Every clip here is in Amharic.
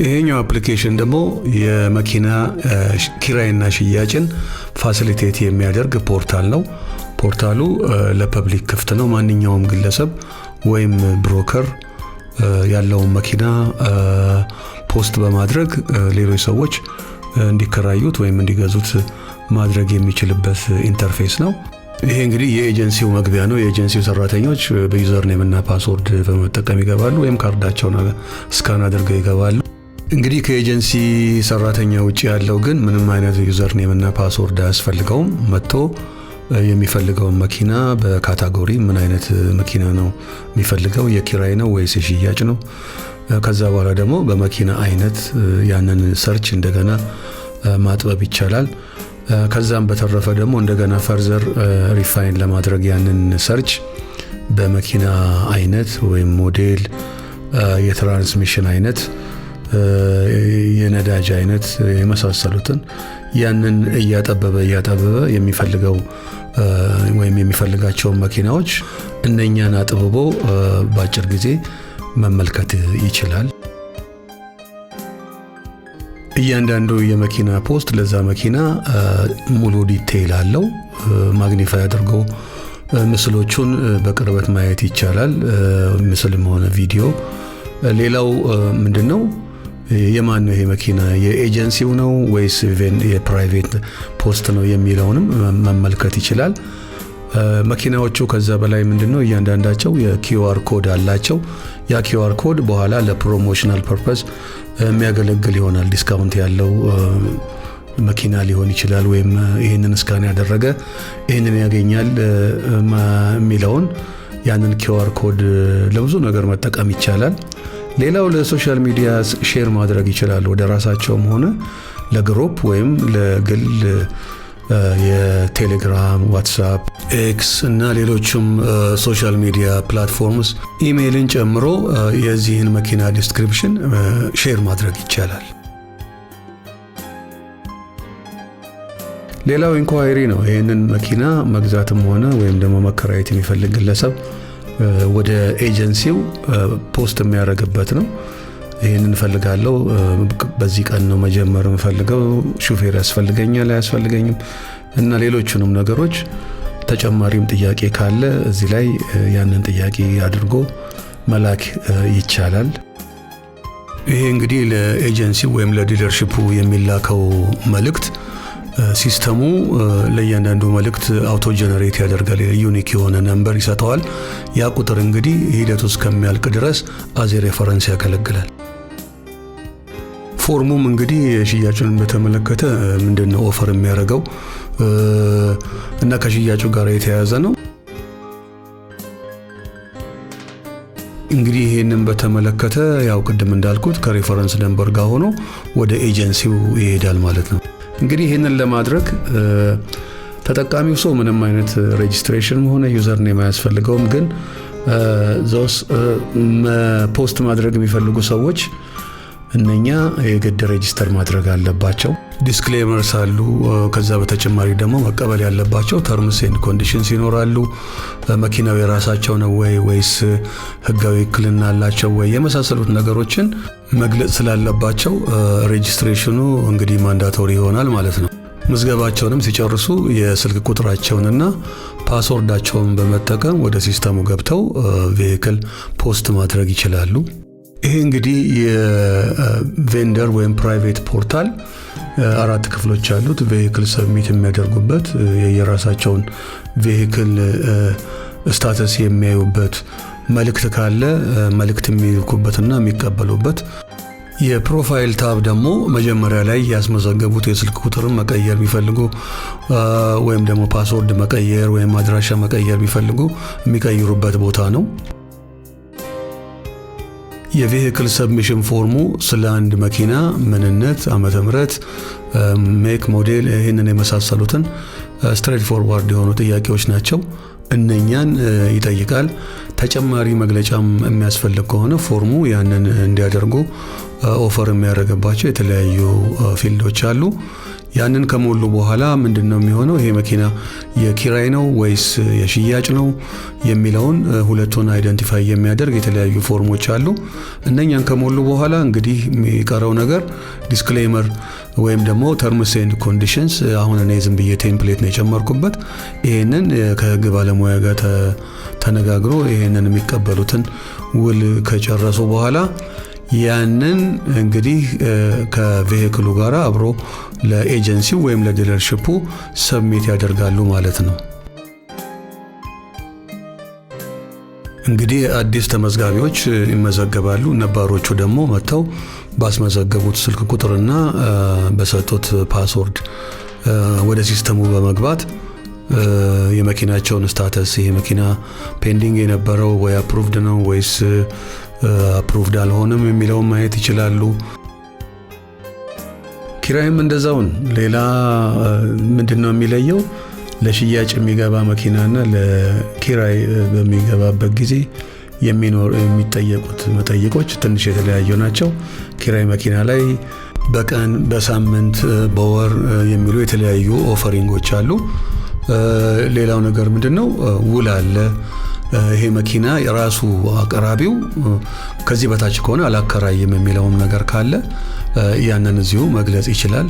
ይሄኛው አፕሊኬሽን ደግሞ የመኪና ኪራይና ሽያጭን ፋሲሊቴት የሚያደርግ ፖርታል ነው። ፖርታሉ ለፐብሊክ ክፍት ነው። ማንኛውም ግለሰብ ወይም ብሮከር ያለውን መኪና ፖስት በማድረግ ሌሎች ሰዎች እንዲከራዩት ወይም እንዲገዙት ማድረግ የሚችልበት ኢንተርፌስ ነው። ይሄ እንግዲህ የኤጀንሲው መግቢያ ነው። የኤጀንሲው ሰራተኞች በዩዘር ኔም እና ፓስወርድ በመጠቀም ይገባሉ ወይም ካርዳቸውን ስካን አድርገው ይገባሉ። እንግዲህ ከኤጀንሲ ሰራተኛ ውጪ ያለው ግን ምንም አይነት ዩዘር ኔም እና ፓስወርድ አያስፈልገውም። መጥቶ የሚፈልገውን መኪና በካታጎሪ ምን አይነት መኪና ነው የሚፈልገው፣ የኪራይ ነው ወይስ የሽያጭ ነው፣ ከዛ በኋላ ደግሞ በመኪና አይነት ያንን ሰርች እንደገና ማጥበብ ይቻላል። ከዛም በተረፈ ደግሞ እንደገና ፈርዘር ሪፋይን ለማድረግ ያንን ሰርች በመኪና አይነት ወይም ሞዴል፣ የትራንስሚሽን አይነት፣ የነዳጅ አይነት የመሳሰሉትን ያንን እያጠበበ የሚፈልገው ወይም የሚፈልጋቸውን መኪናዎች እነኛን አጥብቦ በአጭር ጊዜ መመልከት ይችላል። እያንዳንዱ የመኪና ፖስት ለዛ መኪና ሙሉ ዲቴይል አለው። ማግኒፋይ አድርጎ ምስሎቹን በቅርበት ማየት ይቻላል፣ ምስልም ሆነ ቪዲዮ። ሌላው ምንድነው የማን ነው ይሄ መኪና፣ የኤጀንሲው ነው ወይስ የፕራይቬት ፖስት ነው የሚለውንም መመልከት ይችላል። መኪናዎቹ ከዛ በላይ ምንድነው እያንዳንዳቸው የኪውአር ኮድ አላቸው። ያ ኪውአር ኮድ በኋላ ለፕሮሞሽናል ፐርፐስ የሚያገለግል ይሆናል። ዲስካውንት ያለው መኪና ሊሆን ይችላል፣ ወይም ይሄንን ስካን ያደረገ ይሄንን ያገኛል የሚለውን ያንን ኪውአር ኮድ ለብዙ ነገር መጠቀም ይቻላል። ሌላው ለሶሻል ሚዲያ ሼር ማድረግ ይችላል፣ ወደ ራሳቸውም ሆነ ለግሩፕ ወይም ለግል የቴሌግራም፣ ዋትስአፕ፣ ኤክስ እና ሌሎችም ሶሻል ሚዲያ ፕላትፎርምስ ኢሜይልን ጨምሮ የዚህን መኪና ዲስክሪፕሽን ሼር ማድረግ ይቻላል። ሌላው ኢንኳይሪ ነው። ይህንን መኪና መግዛትም ሆነ ወይም ደግሞ መከራየት የሚፈልግ ግለሰብ ወደ ኤጀንሲው ፖስት የሚያደርግበት ነው። ይሄንን ፈልጋለሁ፣ በዚህ ቀን ነው መጀመር የምፈልገው፣ ሹፌር ያስፈልገኛል አያስፈልገኝም እና ሌሎችንም ነገሮች ተጨማሪም ጥያቄ ካለ እዚህ ላይ ያንን ጥያቄ አድርጎ መላክ ይቻላል። ይሄ እንግዲህ ለኤጀንሲው ወይም ለዲለርሺፑ የሚላከው መልእክት ሲስተሙ ለእያንዳንዱ መልእክት አውቶ ጀነሬት ያደርጋል። ዩኒክ የሆነ ነምበር ይሰጠዋል። ያ ቁጥር እንግዲህ ሂደቱ እስከሚያልቅ ድረስ አዜ ሬፈረንስ ያገለግላል። ፎርሙም እንግዲህ ሽያጩን በተመለከተ ምንድነው ኦፈር የሚያደርገው እና ከሽያጩ ጋር የተያያዘ ነው። እንግዲህ ይሄንን በተመለከተ ያው ቅድም እንዳልኩት ከሬፈረንስ ነምበር ጋር ሆኖ ወደ ኤጀንሲው ይሄዳል ማለት ነው። እንግዲህ ይሄንን ለማድረግ ተጠቃሚው ሰው ምንም አይነት ሬጂስትሬሽን ሆነ ዩዘር ኔም አያስፈልገውም። ግን ዞስ ፖስት ማድረግ የሚፈልጉ ሰዎች እነኛ የግድ ሬጂስተር ማድረግ አለባቸው። ዲስክሌመርስ አሉ። ከዛ በተጨማሪ ደግሞ መቀበል ያለባቸው ተርምስ ኤንድ ኮንዲሽንስ ይኖራሉ። መኪናው የራሳቸው ነው ወይስ ህጋዊ ውክልና አላቸው ወይ የመሳሰሉት ነገሮችን መግለጽ ስላለባቸው ሬጂስትሬሽኑ እንግዲህ ማንዳቶሪ ይሆናል ማለት ነው። ምዝገባቸውንም ሲጨርሱ የስልክ ቁጥራቸውንና ፓስወርዳቸውን በመጠቀም ወደ ሲስተሙ ገብተው ቬሂክል ፖስት ማድረግ ይችላሉ። ይሄ እንግዲህ የቬንደር ወይም ፕራይቬት ፖርታል 4 ክፍሎች አሉት። ቬሂክል ሰብሚት የሚያደርጉበት፣ የራሳቸውን ቬሂክል ስታተስ የሚያዩበት፣ መልእክት ካለ መልእክት የሚልኩበትና የሚቀበሉበት፣ የፕሮፋይል ታብ ደግሞ መጀመሪያ ላይ ያስመዘገቡት የስልክ ቁጥርን መቀየር ቢፈልጉ ወይም ደግሞ ፓስወርድ መቀየር ወይም አድራሻ መቀየር ቢፈልጉ የሚቀይሩበት ቦታ ነው። የቬሂክል ሰብሚሽን ፎርሙ ስለ አንድ መኪና ምንነት፣ ዓመተ ምህረት፣ ሜክ፣ ሞዴል ይህንን የመሳሰሉትን ስትሬት ፎርዋርድ የሆኑ ጥያቄዎች ናቸው። እነኛን ይጠይቃል። ተጨማሪ መግለጫም የሚያስፈልግ ከሆነ ፎርሙ ያንን እንዲያደርጉ ኦፈር የሚያደርግባቸው የተለያዩ ፊልዶች አሉ። ያንን ከሞሉ በኋላ ምንድነው የሚሆነው? ይሄ መኪና የኪራይ ነው ወይስ የሽያጭ ነው የሚለውን ሁለቱን አይደንቲፋይ የሚያደርግ የተለያዩ ፎርሞች አሉ። እነኛን ከሞሉ በኋላ እንግዲህ የሚቀረው ነገር ዲስክሌመር ወይም ደግሞ ተርምስ ኤንድ ኮንዲሽንስ። አሁን እኔ ዝም ብዬ ቴምፕሌት ነው የጨመርኩበት። ይሄንን ከህግ ባለሙያ ጋር ተነጋግሮ ይሄንን የሚቀበሉትን ውል ከጨረሱ በኋላ ያንን እንግዲህ ከቬሂክሉ ጋር አብሮ ለኤጀንሲው ወይም ለዲለርሺፑ ሰብሚት ያደርጋሉ ማለት ነው። እንግዲህ አዲስ ተመዝጋቢዎች ይመዘገባሉ። ነባሮቹ ደግሞ መጥተው ባስመዘገቡት ስልክ ቁጥርና በሰጡት ፓስወርድ ወደ ሲስተሙ በመግባት የመኪናቸውን ስታተስ ይሄ መኪና ፔንዲንግ የነበረው ወይ አፕሩቭድ ነው ወይስ አፕሩቭድ አልሆነም የሚለውን ማየት ይችላሉ። ኪራይም እንደዛውን ሌላ ምንድነው የሚለየው? ለሽያጭ የሚገባ መኪናና ለኪራይ በሚገባበት ጊዜ የሚጠየቁት መጠይቆች ትንሽ የተለያዩ ናቸው። ኪራይ መኪና ላይ በቀን፣ በሳምንት፣ በወር የሚሉ የተለያዩ ኦፈሪንጎች አሉ። ሌላው ነገር ምንድነው? ውል አለ። ይሄ መኪና የራሱ አቅራቢው ከዚህ በታች ከሆነ አላከራይም የሚለውም ነገር ካለ ያንን እዚሁ መግለጽ ይችላል።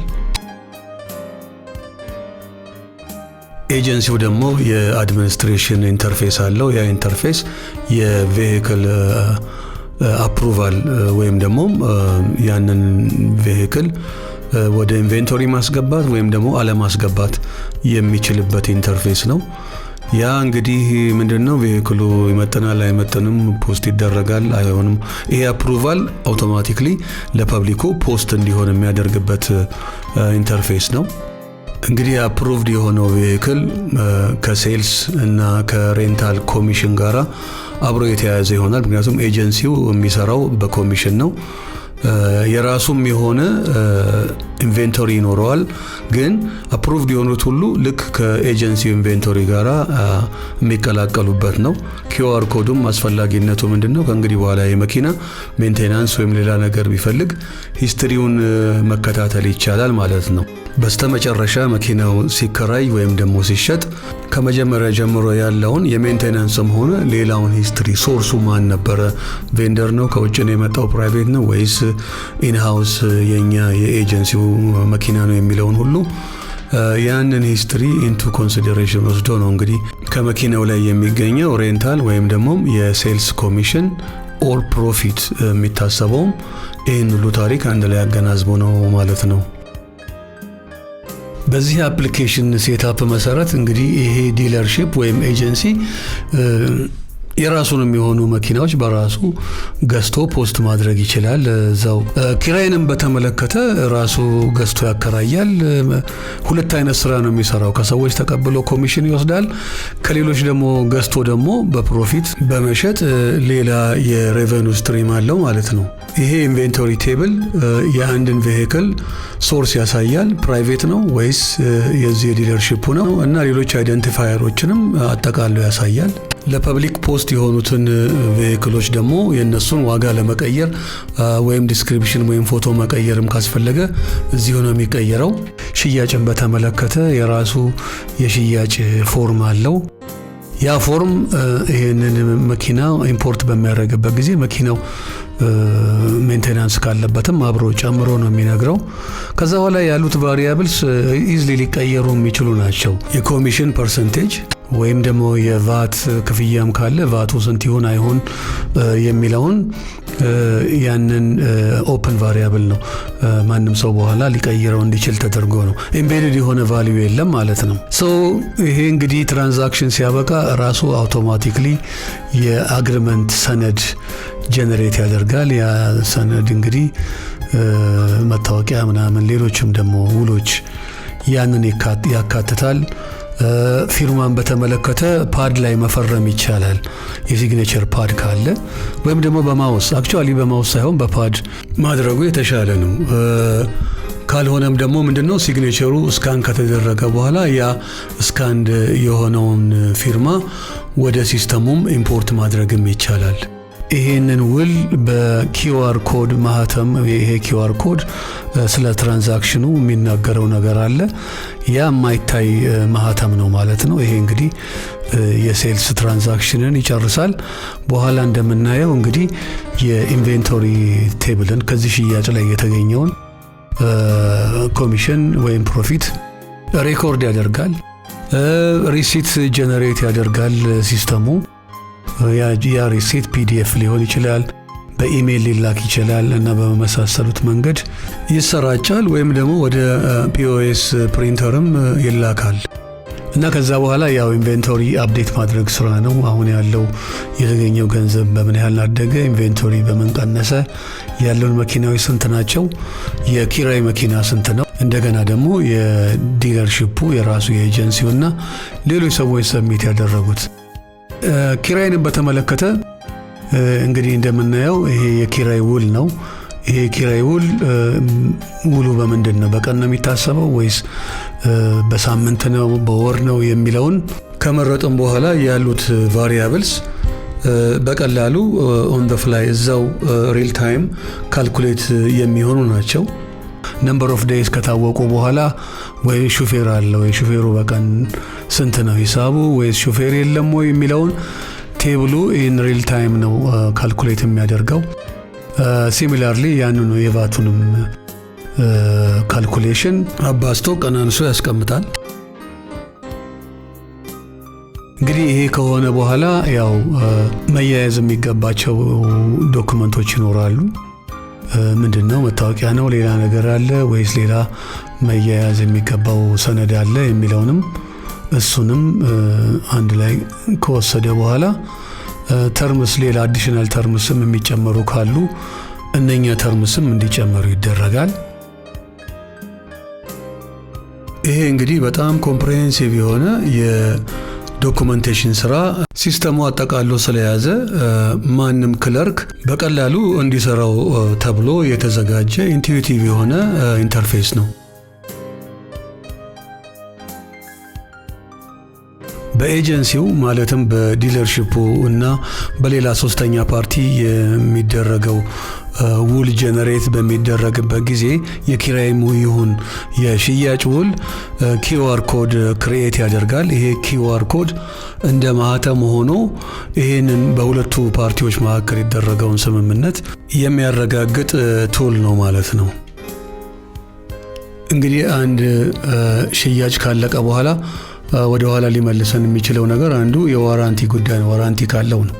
ኤጀንሲው ደግሞ የአድሚኒስትሬሽን ኢንተርፌስ አለው። ያ ኢንተርፌስ የቬሂክል አፕሩቫል ወይም ደግሞ ያንን ቬሂክል ወደ ኢንቬንቶሪ ማስገባት ወይም ደግሞ አለማስገባት የሚችልበት ኢንተርፌስ ነው። ያ እንግዲህ ምንድነው? ቬሂክሉ ይመጥናል አይመጥንም፣ ፖስት ይደረጋል አይሆንም፣ ይሄ አፕሩቫል አውቶማቲክሊ ለፐብሊኩ ፖስት እንዲሆን የሚያደርግበት ኢንተርፌስ ነው። እንግዲህ አፕሩቭድ የሆነው ቬሂክል ከሴልስ እና ከሬንታል ኮሚሽን ጋራ አብሮ የተያያዘ ይሆናል። ምክንያቱም ኤጀንሲው የሚሰራው በኮሚሽን ነው። የራሱም የሆነ ኢንቬንቶሪ ይኖረዋል። ግን አፕሩቭድ የሆኑት ሁሉ ልክ ከኤጀንሲው ኢንቬንቶሪ ጋራ የሚቀላቀሉበት ነው። ኪውአር ኮዱም አስፈላጊነቱ ምንድነው? ከእንግዲህ በኋላ የመኪና ሜንቴናንስ ወይም ሌላ ነገር ቢፈልግ ሂስትሪውን መከታተል ይቻላል ማለት ነው። በስተመጨረሻ መኪናው ሲከራይ ወይም ደግሞ ሲሸጥ ከመጀመሪያ ጀምሮ ያለውን የሜንቴናንስም ሆነ ሌላውን ሂስትሪ፣ ሶርሱ ማን ነበረ፣ ቬንደር ነው፣ ከውጭ ነው የመጣው፣ ፕራይቬት ነው ወይስ ኢንሃውስ የኛ የኤጀንሲው መኪና ነው የሚለውን ሁሉ ያንን ሂስትሪ ኢንቱ ኮንሲደሬሽን ወስዶ ነው እንግዲህ ከመኪናው ላይ የሚገኘው ሬንታል ወይም ደግሞ የሴልስ ኮሚሽን ኦር ፕሮፊት የሚታሰበው። ይህን ሁሉ ታሪክ አንድ ላይ አገናዝቦ ነው ማለት ነው። በዚህ አፕሊኬሽን ሴትአፕ መሰረት እንግዲህ ይሄ ዲለርሺፕ ወይም ኤጀንሲ የራሱን የሚሆኑ መኪናዎች በራሱ ገዝቶ ፖስት ማድረግ ይችላል። እዛው ኪራይንም በተመለከተ ራሱ ገዝቶ ያከራያል። ሁለት አይነት ስራ ነው የሚሰራው። ከሰዎች ተቀብሎ ኮሚሽን ይወስዳል። ከሌሎች ደግሞ ገዝቶ ደግሞ በፕሮፊት በመሸጥ ሌላ የሬቨኒው ስትሪም አለው ማለት ነው። ይሄ ኢንቬንቶሪ ቴብል የአንድን ቬሂክል ሶርስ ያሳያል። ፕራይቬት ነው ወይስ የዚህ የዲለርሺፑ ነው እና ሌሎች አይደንቲፋየሮችንም አጠቃሎ ያሳያል። ለፐብሊክ ፖስት የሆኑትን ቬሂክሎች ደግሞ የነሱን ዋጋ ለመቀየር ወይም ዲስክሪፕሽን ወይም ፎቶ መቀየርም ካስፈለገ እዚሁ ነው የሚቀየረው። ሽያጭን በተመለከተ የራሱ የሽያጭ ፎርም አለው። ያ ፎርም ይሄንን መኪና ኢምፖርት በሚያደርግበት ጊዜ መኪናው ሜንቴናንስ ካለበትም አብሮ ጨምሮ ነው የሚነግረው። ከዛ በኋላ ያሉት ቫሪያብልስ ኢዝሊ ሊቀየሩ የሚችሉ ናቸው። የኮሚሽን ፐርሰንቴጅ ወይም ደግሞ የቫት ክፍያም ካለ ቫቱ ስንት ይሁን አይሁን የሚለውን ያንን ኦፕን ቫሪያብል ነው። ማንም ሰው በኋላ ሊቀይረው እንዲችል ተደርጎ ነው። ኤምቤድድ የሆነ ቫልዩ የለም ማለት ነው። ይሄ እንግዲህ ትራንዛክሽን ሲያበቃ ራሱ አውቶማቲክሊ የአግሪመንት ሰነድ ጀነሬት ያደርጋል። ያ ሰነድ እንግዲህ መታወቂያ ምናምን ሌሎችም ደግሞ ውሎች ያንን ያካትታል። ፊርማን በተመለከተ ፓድ ላይ መፈረም ይቻላል። የሲግኔቸር ፓድ ካለ ወይም ደግሞ በማውስ አክቹአሊ በማውስ ሳይሆን በፓድ ማድረጉ የተሻለ ነው። ካልሆነም ደግሞ ምንድነው ሲግኔቸሩ ስካን ከተደረገ በኋላ ያ ስካንድ የሆነውን ፊርማ ወደ ሲስተሙም ኢምፖርት ማድረግም ይቻላል። ይሄንን ውል በኪውአር ኮድ ማህተም ይሄ ኪውአር ኮድ ስለ ትራንዛክሽኑ የሚናገረው ነገር አለ። ያ የማይታይ ማህተም ነው ማለት ነው። ይሄ እንግዲህ የሴልስ ትራንዛክሽንን ይጨርሳል። በኋላ እንደምናየው እንግዲህ የኢንቬንቶሪ ቴብልን ከዚህ ሽያጭ ላይ የተገኘውን ኮሚሽን ወይም ፕሮፊት ሬኮርድ ያደርጋል። ሪሲት ጀነሬት ያደርጋል ሲስተሙ። ያ ሪሲት ፒዲኤፍ ሊሆን ይችላል፣ በኢሜይል ሊላክ ይችላል እና በመሳሰሉት መንገድ ይሰራጫል። ወይም ደግሞ ወደ ፒኦኤስ ፕሪንተርም ይላካል እና ከዛ በኋላ ያው ኢንቬንቶሪ አፕዴት ማድረግ ስራ ነው። አሁን ያለው የተገኘው ገንዘብ በምን ያህል አደገ፣ ኢንቬንቶሪ በምን ቀነሰ፣ ያለውን መኪናዎች ስንት ናቸው፣ የኪራይ መኪና ስንት ነው፣ እንደገና ደግሞ የዲለርሺፑ የራሱ የኤጀንሲውና ሌሎች ሰዎች ሰሚት ያደረጉት። ኪራይን በተመለከተ እንግዲህ እንደምናየው ይሄ የኪራይ ውል ነው። ይሄ ኪራይ ውል ውሉ በምንድን ነው? በቀን ነው የሚታሰበው ወይስ በሳምንት ነው በወር ነው የሚለውን ከመረጥን በኋላ ያሉት ቫሪያብልስ በቀላሉ ኦን ዘ ፍላይ እዛው ሪል ታይም ካልኩሌት የሚሆኑ ናቸው። ነምበር ኦፍ ዴይስ ከታወቁ በኋላ ወይ ሹፌር አለ ወይ ሹፌሩ በቀን ስንት ነው ሂሳቡ ወይስ ሹፌር የለም ወይ የሚለውን ቴብሉ ኢን ሪል ታይም ነው ካልኩሌት የሚያደርገው። ሲሚላርሊ ያንኑ የቫቱንም ካልኩሌሽን አባዝቶ ቀናንሶ ያስቀምጣል። እንግዲህ ይሄ ከሆነ በኋላ ያው መያያዝ የሚገባቸው ዶክመንቶች ይኖራሉ። ምንድነው? መታወቂያ ነው? ሌላ ነገር አለ ወይስ ሌላ መያያዝ የሚገባው ሰነድ አለ የሚለውንም እሱንም አንድ ላይ ከወሰደ በኋላ ተርምስ ሌላ አዲሽናል ተርምስም የሚጨመሩ ካሉ እነኛ ተርምስም እንዲጨመሩ ይደረጋል። ይሄ እንግዲህ በጣም ኮምፕሬሄንሲቭ የሆነ የዶኩመንቴሽን ስራ ሲስተሙ አጠቃሎ ስለያዘ ማንም ክለርክ በቀላሉ እንዲሰራው ተብሎ የተዘጋጀ ኢንቱዊቲቭ የሆነ ኢንተርፌስ ነው። በኤጀንሲው ማለትም በዲለርሺፑ እና በሌላ ሶስተኛ ፓርቲ የሚደረገው ውል ጀነሬት በሚደረግበት ጊዜ የኪራይም ይሁን የሽያጭ ውል ኪውአር ኮድ ክሪኤት ያደርጋል። ይሄ ኪውአር ኮድ እንደ ማህተም ሆኖ ይሄንን በሁለቱ ፓርቲዎች መካከል የተደረገውን ስምምነት የሚያረጋግጥ ቱል ነው ማለት ነው። እንግዲህ አንድ ሽያጭ ካለቀ በኋላ ወደ ኋላ ሊመልሰን የሚችለው ነገር አንዱ የዋራንቲ ጉዳይ ነው። ዋራንቲ ካለው ነው።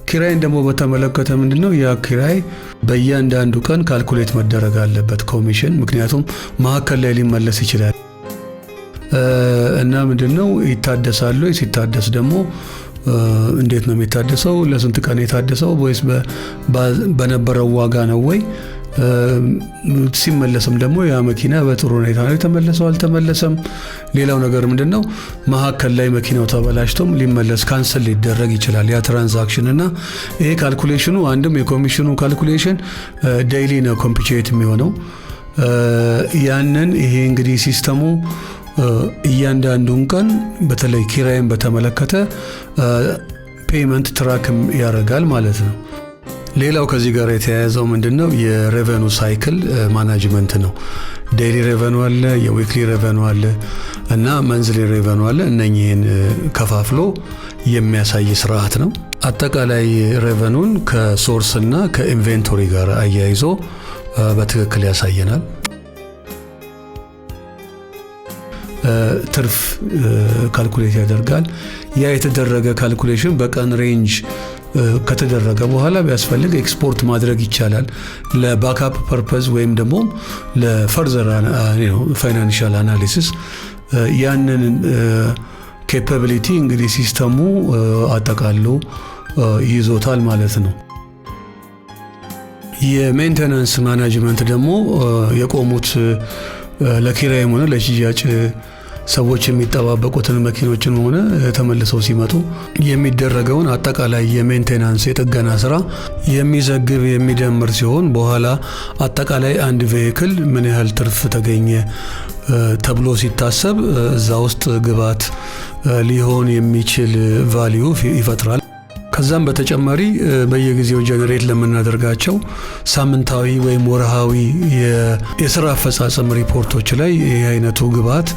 ኪራይን ደግሞ በተመለከተ ምንድነው? ያ ኪራይ በእያንዳንዱ ቀን ካልኩሌት መደረግ አለበት ኮሚሽን፣ ምክንያቱም መሀከል ላይ ሊመለስ ይችላል እና ምንድነው ይታደሳል። ሲታደስ ደግሞ እንዴት ነው የሚታደሰው? ለስንት ቀን የታደሰው ወይስ በነበረው ዋጋ ነው ወይ? ሲመለስም ደግሞ ያ መኪና በጥሩ ሁኔታ ነው የተመለሰው አልተመለሰም? ሌላው ነገር ምንድነው? መሀከል ላይ መኪናው ተበላሽቶም ሊመለስ ካንሰል ሊደረግ ይችላል ያ ትራንዛክሽን እና ይሄ ካልኩሌሽኑ አንድም የኮሚሽኑ ካልኩሌሽን ዴይሊ ነው ኮምፒውቴት የሚሆነው። ያንን ይሄ እንግዲህ ሲስተሙ እያንዳንዱን ቀን በተለይ ኪራይን በተመለከተ ፔመንት ትራክም ያደርጋል ማለት ነው። ሌላው ከዚህ ጋር የተያያዘው ምንድነው? የሬቨኑ ሳይክል ማናጅመንት ነው። ዴይሊ ሬቨኑ አለ፣ የዊክሊ ሬቨኑ አለ እና መንዝሊ ሬቨኑ አለ። እነኚህን ከፋፍሎ የሚያሳይ ስርዓት ነው። አጠቃላይ ሬቨኑን ከሶርስ እና ከኢንቬንቶሪ ጋር አያይዞ በትክክል ያሳየናል። ትርፍ ካልኩሌት ያደርጋል። ያ የተደረገ ካልኩሌሽን በቀን ሬንጅ ከተደረገ በኋላ ቢያስፈልግ ኤክስፖርት ማድረግ ይቻላል ለባክአፕ ፐርፐዝ ወይም ደግሞ ለፈርዘር ፋይናንሻል አናሊሲስ። ያንን ኬፓቢሊቲ እንግዲህ ሲስተሙ አጠቃሎ ይዞታል ማለት ነው። የሜንቴናንስ ማናጅመንት ደግሞ የቆሙት ለኪራይም ሆነ ለሽያጭ ሰዎች የሚጠባበቁትን መኪኖችን ሆነ ተመልሰው ሲመጡ የሚደረገውን አጠቃላይ የሜንቴናንስ የጥገና ስራ የሚዘግብ የሚደምር ሲሆን በኋላ አጠቃላይ አንድ ቬሂክል ምን ያህል ትርፍ ተገኘ ተብሎ ሲታሰብ እዛ ውስጥ ግባት ሊሆን የሚችል ቫልዩ ይፈጥራል። ከዛም በተጨማሪ በየጊዜው ጀነሬት ለምናደርጋቸው ሳምንታዊ ወይም ወርሃዊ የስራ አፈጻጸም ሪፖርቶች ላይ ይህ አይነቱ ግብዓት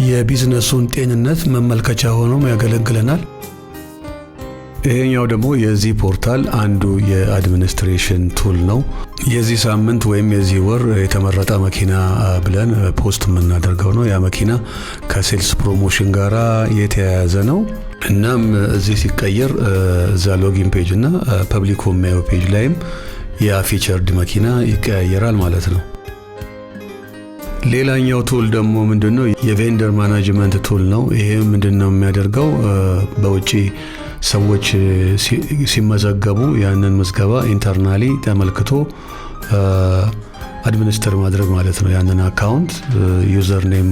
የቢዝነሱን ጤንነት መመልከቻ ሆኖ ያገለግለናል። ይሄኛው ደግሞ የዚህ ፖርታል አንዱ የአድሚኒስትሬሽን ቱል ነው። የዚህ ሳምንት ወይም የዚህ ወር የተመረጠ መኪና ብለን ፖስት የምናደርገው ነው። ያ መኪና ከሴልስ ፕሮሞሽን ጋራ የተያያዘ ነው። እናም እዚህ ሲቀየር እዛ ሎጊን ፔጅ እና ፐብሊክ የሚያየው ፔጅ ላይም ያ ፊቸርድ መኪና ይቀያየራል ማለት ነው። ሌላኛው ቱል ደግሞ ምንድነው? የቬንደር ማናጅመንት ቱል ነው። ይሄ ምንድነው የሚያደርገው? በውጪ ሰዎች ሲመዘገቡ ያንን ምዝገባ ኢንተርናሊ ተመልክቶ አድሚኒስትር ማድረግ ማለት ነው። ያንን አካውንት ዩዘር ኔም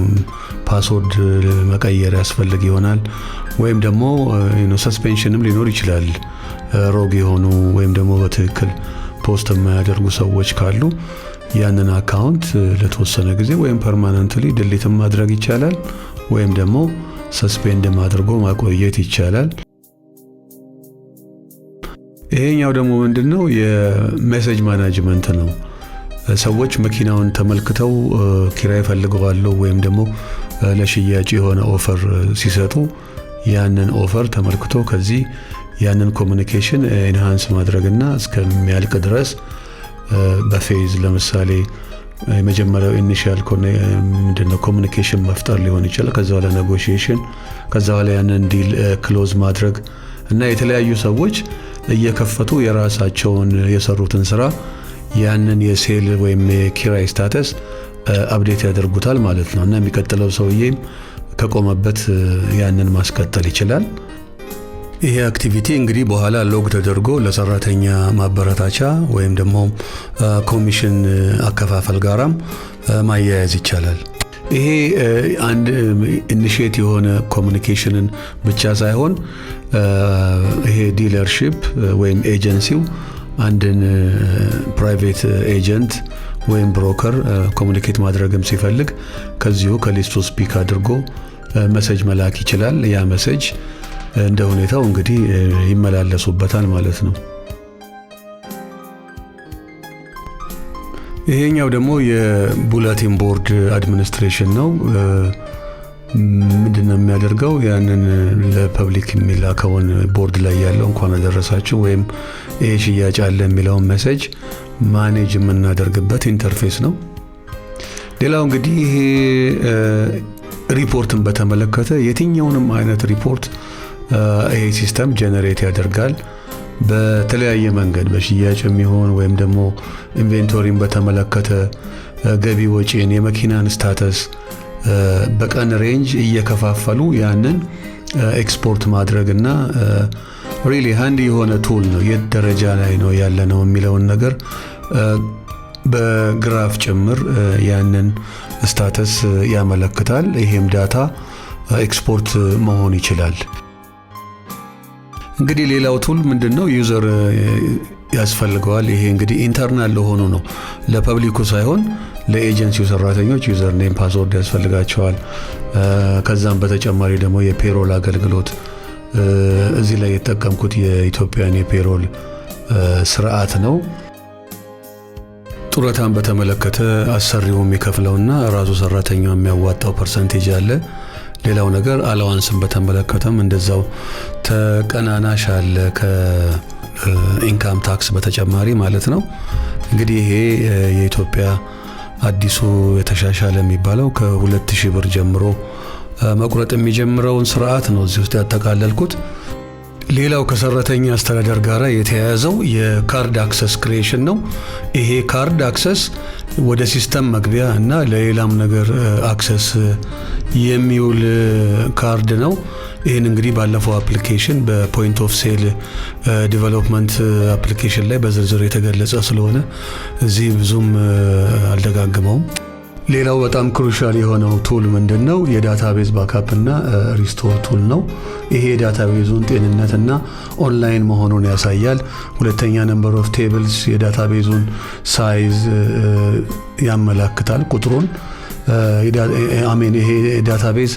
ፓስወርድ መቀየር ያስፈልግ ይሆናል፣ ወይም ደግሞ ሰስፔንሽንም ሊኖር ይችላል። ሮግ የሆኑ ወይም ደግሞ በትክክል ፖስት የማያደርጉ ሰዎች ካሉ ያንን አካውንት ለተወሰነ ጊዜ ወይም ፐርማነንትሊ ዲሊት ማድረግ ይቻላል፣ ወይም ደግሞ ሰስፔንድ አድርጎ ማቆየት ይቻላል። ይሄኛው ደግሞ ምንድነው? የሜሴጅ ማኔጅመንት ነው። ሰዎች መኪናውን ተመልክተው ኪራይ ፈልገዋል ወይም ደግሞ ለሽያጭ የሆነ ኦፈር ሲሰጡ ያንን ኦፈር ተመልክቶ ከዚህ ያንን ኮሙኒኬሽን ኢንሃንስ ማድረግና እስከሚያልቅ ድረስ በፌዝ ለምሳሌ የመጀመሪያው ኢኒሺያል ምንድነው ኮሙኒኬሽን መፍጠር ሊሆን ይችላል። ከዛ በኋላ ኔጎሺዬሽን፣ ከዛ በኋላ ያንን ዲል ክሎዝ ማድረግ እና የተለያዩ ሰዎች እየከፈቱ የራሳቸውን የሰሩትን ስራ ያንን የሴል ወይም የኪራይ ስታተስ አፕዴት ያደርጉታል ማለት ነው። እና የሚቀጥለው ሰውዬም ከቆመበት ያንን ማስቀጠል ይችላል። ይሄ አክቲቪቲ እንግዲህ በኋላ ሎግ ተደርጎ ለሰራተኛ ማበረታቻ ወይም ደግሞ ኮሚሽን አከፋፈል ጋራም ማያያዝ ይቻላል። ይሄ አንድ ኢኒሺየት የሆነ ኮሙኒኬሽንን ብቻ ሳይሆን ይሄ ዲለርሺፕ ወይም ኤጀንሲው አንድን ፕራይቬት ኤጀንት ወይም ብሮከር ኮሙኒኬት ማድረግም ሲፈልግ ከዚሁ ከሊስቱ ስፒክ አድርጎ ሜሴጅ መላክ ይችላል። ያ ሜሴጅ እንደ ሁኔታው እንግዲህ ይመላለሱበታል ማለት ነው። ይሄኛው ደግሞ የቡለቲን ቦርድ አድሚኒስትሬሽን ነው። ምንድነው የሚያደርገው? ያንን ለፐብሊክ የሚላከውን ቦርድ ላይ ያለው እንኳን አደረሳችሁ ወይም ይሄ ሽያጭ አለ የሚለውን ሜሴጅ ማኔጅ የምናደርግበት ኢንተርፌስ ነው። ሌላው እንግዲህ ይሄ ሪፖርትን በተመለከተ የትኛውንም አይነት ሪፖርት ይሄ ሲስተም ጀነሬት ያደርጋል። በተለያየ መንገድ በሽያጭ የሚሆን ወይም ደግሞ ኢንቬንቶሪን በተመለከተ ገቢ ወጪን፣ የመኪናን ስታተስ በቀን ሬንጅ እየከፋፈሉ ያንን ኤክስፖርት ማድረግና ሪሊ ሃንዲ የሆነ ቱል ነው። የት ደረጃ ላይ ነው ያለነው የሚለውን ነገር በግራፍ ጭምር ያንን ስታተስ ያመለክታል። ይሄም ዳታ ኤክስፖርት መሆን ይችላል። እንግዲህ ሌላው ቱል ምንድነው? ዩዘር ያስፈልገዋል። ይሄ እንግዲህ ኢንተርናል ለሆኑ ነው፣ ለፐብሊኩ ሳይሆን ለኤጀንሲው ሰራተኞች ዩዘር ኔም ፓስወርድ ያስፈልጋቸዋል። ከዛም በተጨማሪ ደግሞ የፔሮል አገልግሎት እዚህ ላይ የተጠቀምኩት የኢትዮጵያን የፔሮል ስርዓት ነው። ጡረታን በተመለከተ አሰሪው የሚከፍለውና ራሱ ሰራተኛው የሚያዋጣው ፐርሰንቴጅ አለ። ሌላው ነገር አላዋንስን በተመለከተም እንደዛው ተቀናናሽ አለ ከኢንካም ታክስ በተጨማሪ ማለት ነው። እንግዲህ ይሄ የኢትዮጵያ አዲሱ የተሻሻለ የሚባለው ከ2000 ብር ጀምሮ መቁረጥ የሚጀምረውን ስርዓት ነው እዚህ ውስጥ ያጠቃለልኩት። ሌላው ከሰራተኛ አስተዳደር ጋር የተያያዘው የካርድ አክሰስ ክሬሽን ነው። ይሄ ካርድ አክሰስ ወደ ሲስተም መግቢያ እና ለሌላም ነገር አክሰስ የሚውል ካርድ ነው። ይህን እንግዲህ ባለፈው አፕሊኬሽን በፖይንት ኦፍ ሴል ዲቨሎፕመንት አፕሊኬሽን ላይ በዝርዝር የተገለጸ ስለሆነ እዚህ ብዙም አልደጋግመውም። ሌላው በጣም ክሩሻል የሆነው ቱል ምንድነው? የዳታቤዝ ባካፕ እና ሪስቶር ቱል ነው። ይሄ የዳታቤዙን ጤንነትና ኦንላይን መሆኑን ያሳያል። ሁለተኛ ነምበር ኦፍ ቴብልስ የዳታቤዙን ሳይዝ ያመለክታል ቁጥሩን። ይሄ ዳታቤዝ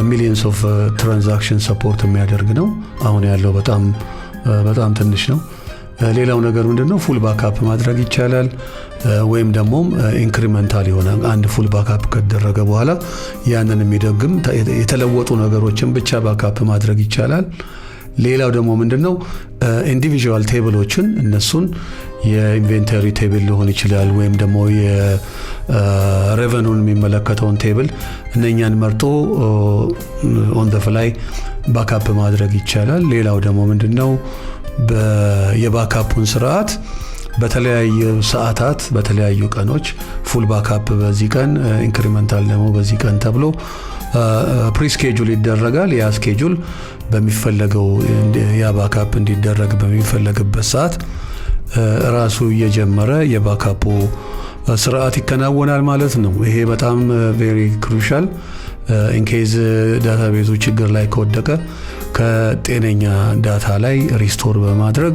ሚሊየንስ ኦፍ ትራንዛክሽን ሰፖርት የሚያደርግ ነው። አሁን ያለው በጣም በጣም ትንሽ ነው። ሌላው ነገር ምንድነው ፉል ባካፕ ማድረግ ይቻላል ወይም ደግሞ ኢንክሪመንታል የሆነ አንድ ፉል ባካፕ ከተደረገ በኋላ ያንን የሚደግም የተለወጡ ነገሮችን ብቻ ባካፕ ማድረግ ይቻላል። ሌላው ደግሞ ምንድነው ኢንዲቪጁዋል ቴብሎችን እነሱን የኢንቬንተሪ ቴብል ሊሆን ይችላል ወይም ደግሞ የሬቨኑን የሚመለከተውን ቴብል እነኛን መርጦ ኦን ዘ ፍላይ ባካፕ ማድረግ ይቻላል። ሌላው ደግሞ ምንድነው የባካፑን ስርዓት በተለያዩ ሰዓታት በተለያዩ ቀኖች ፉል ባካፕ በዚህ ቀን ኢንክሪመንታል ደግሞ በዚህ ቀን ተብሎ ፕሪስኬጁል ይደረጋል። ያ ስኬጁል በሚፈለገው ያ ባካፕ እንዲደረግ በሚፈለግበት ሰዓት ራሱ እየጀመረ የባካፑ ስርዓት ይከናወናል ማለት ነው። ይሄ በጣም ቬሪ ክሩሻል ኢንኬዝ ዳታቤዙ ችግር ላይ ከወደቀ ከጤነኛ ዳታ ላይ ሪስቶር በማድረግ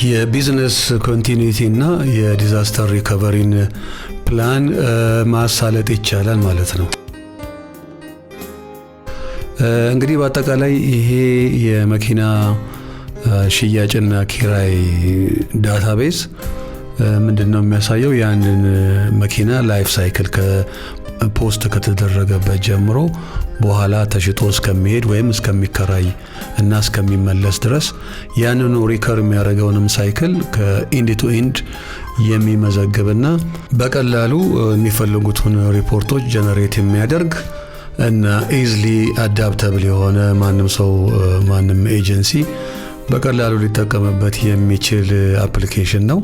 የቢዝነስ ኮንቲኒቲ እና የዲዛስተር ሪከቨሪን ፕላን ማሳለጥ ይቻላል ማለት ነው። እንግዲህ በአጠቃላይ ይሄ የመኪና ሽያጭና ኪራይ ዳታቤዝ ምንድነው የሚያሳየው? ያንን መኪና ላይፍ ሳይክል ፖስት ከተደረገበት ጀምሮ በኋላ ተሽጦ እስከሚሄድ ወይም እስከሚከራይ እና እስከሚመለስ ድረስ ያንኑ ሪከር የሚያደርገውንም ሳይክል ከኢንድ ቱ ኢንድ የሚመዘግብና በቀላሉ የሚፈልጉትን ሪፖርቶች ጀነሬት የሚያደርግ እና ኢዝሊ አዳፕተብል የሆነ ማንም ሰው ማንም ኤጀንሲ በቀላሉ ሊጠቀምበት የሚችል አፕሊኬሽን ነው።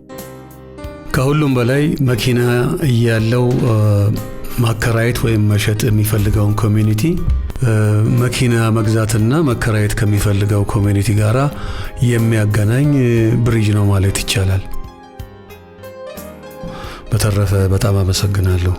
ከሁሉም በላይ መኪና እያለው ማከራየት ወይም መሸጥ የሚፈልገውን ኮሚኒቲ መኪና መግዛትና መከራየት ከሚፈልገው ኮሚኒቲ ጋራ የሚያገናኝ ብሪጅ ነው ማለት ይቻላል። በተረፈ በጣም አመሰግናለሁ።